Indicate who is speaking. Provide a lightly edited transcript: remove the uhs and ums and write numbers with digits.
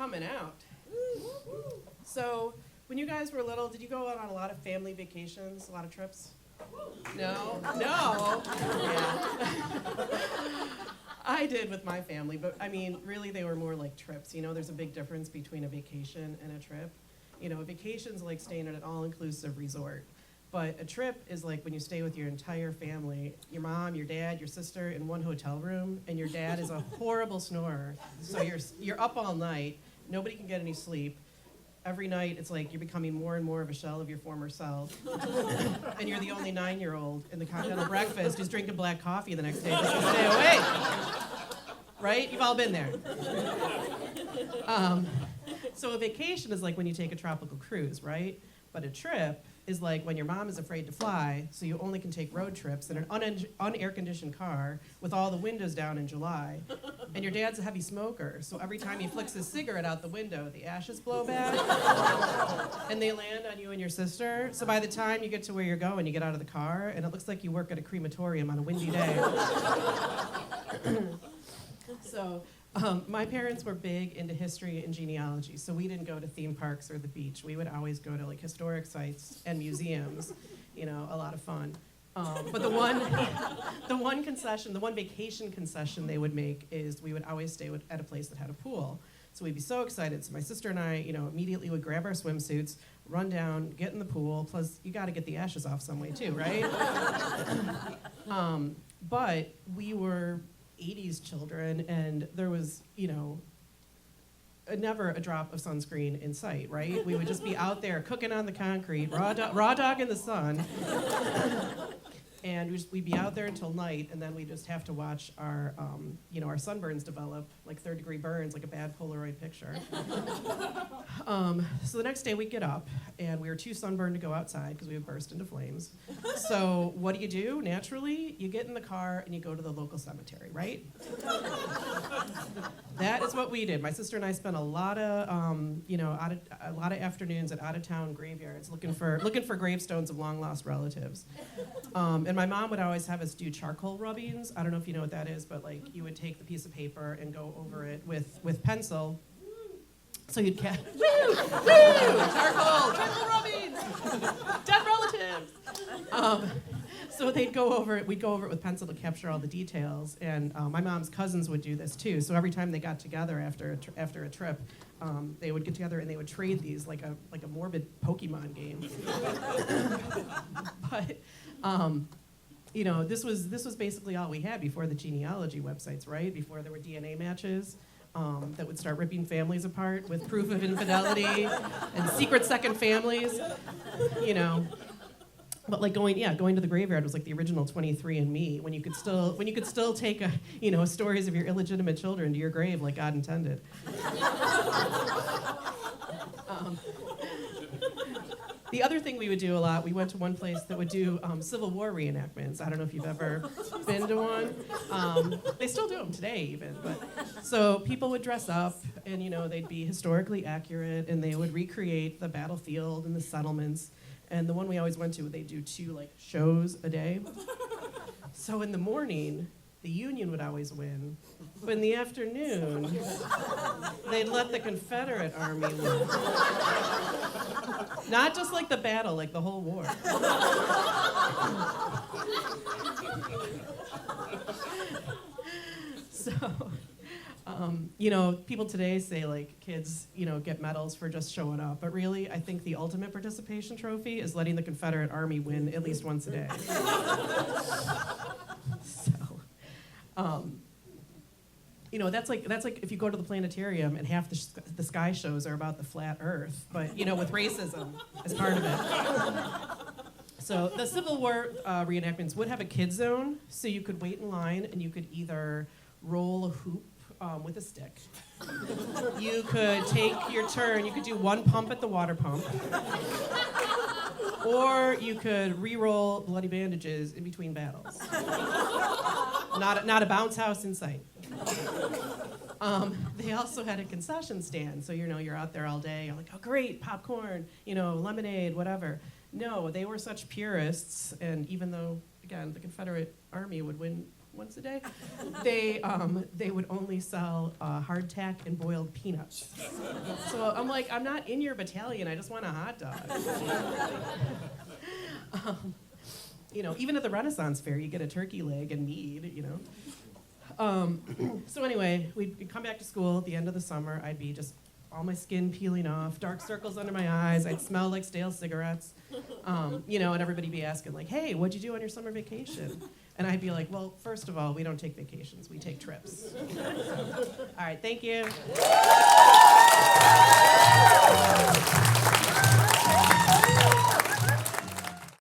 Speaker 1: coming out. So, when you guys were little, did you go on a lot of family vacations, a lot of trips? No? No? Yeah. I did with my family, but I mean, really they were more like trips. You know, there's a big difference between a vacation and a trip. You know, a vacation's like staying at an all-inclusive resort. But a trip is like when you stay with your entire family, your mom, your dad, your sister in one hotel room, and your dad is a horrible snorer. So you're up all night, nobody can get any sleep. Every night it's like you're becoming more and more of a shell of your former self. And you're the only 9-year-old in the continental breakfast who's drinking black coffee the next day just to stay awake. Right? You've all been there. So a vacation is like when you take a tropical cruise, right? But a trip is like when your mom is afraid to fly, so you only can take road trips in an unair-conditioned car with all the windows down in July. And your dad's a heavy smoker, so every time he flicks his cigarette out the window, the ashes blow back, and they land on you and your sister. So by the time you get to where you're going, you get out of the car, and it looks like you work at a crematorium on a windy day. So my parents were big into history and genealogy, so we didn't go to theme parks or the beach. We would always go to like historic sites and museums, you know, a lot of fun. But the one vacation concession they would make is we would always stay at a place that had a pool. So we'd be so excited. So my sister and I, you know, immediately would grab our swimsuits, run down, get in the pool. Plus, you got to get the ashes off some way too, right? But we were 80s children, and there was, you know, never a drop of sunscreen in sight, right? We would just be out there cooking on the concrete, raw dog in the sun, and we'd be out there until night, and then we just have to watch our, you know, our sunburns develop, like third-degree burns, like a bad Polaroid picture. So the next day we'd get up, and we were too sunburned to go outside because we would burst into flames. So what do? Naturally, you get in the car and you go to the local cemetery, right? That is what we did. My sister and I spent a lot of, you know, a lot of afternoons at out-of-town graveyards looking for gravestones of long-lost relatives. And my mom would always have us do charcoal rubbings. I don't know if you know what that is, but like you would take the piece of paper and go over it with pencil. So you'd charcoal rubbings, dead relatives. So we'd go over it with pencil to capture all the details. And my mom's cousins would do this too. So every time they got together after a trip, they would get together and they would trade these like a morbid Pokemon game. But you know, this was basically all we had before the genealogy websites, right? Before there were DNA matches. That would start ripping families apart with proof of infidelity and secret second families, you know. But like going to the graveyard was like the original 23andMe, when you could still take stories of your illegitimate children to your grave like God intended. The other thing we would do a lot, we went to one place that would do Civil War reenactments. I don't know if you've ever been to one. They still do them today even. But so people would dress up and, you know, they'd be historically accurate and they would recreate the battlefield and the settlements. And the one we always went to, they'd do 2 like shows a day. So in the morning, the Union would always win. But in the afternoon, they'd let the Confederate Army win. Not just like the battle, like the whole war. So, you know, people today say like kids, you know, get medals for just showing up. But really, I think the ultimate participation trophy is letting the Confederate Army win at least once a day. So, you know, that's like if you go to the planetarium and half the sky shows are about the flat Earth, but you know, with racism as part of it. So the Civil War reenactments would have a kid zone, so you could wait in line and you could either roll a hoop with a stick. You could take your turn. You could do 1 pump at the water pump, or you could re-roll bloody bandages in between battles. Not a bounce house in sight. They also had a concession stand, so you know you're out there all day. You're like, oh great, popcorn, you know, lemonade, whatever. No, they were such purists, and even though again the Confederate Army would win once a day, they would only sell hardtack and boiled peanuts. So I'm like, I'm not in your battalion. I just want a hot dog. Even at the Renaissance Fair, you get a turkey leg and mead. So anyway, we'd come back to school at the end of the summer. I'd be just all my skin peeling off, dark circles under my eyes. I'd smell like stale cigarettes, and everybody'd be asking like, "Hey, what'd you do on your summer vacation?" And I'd be like, "Well, first of all, we don't take vacations; we take trips." All right, thank you.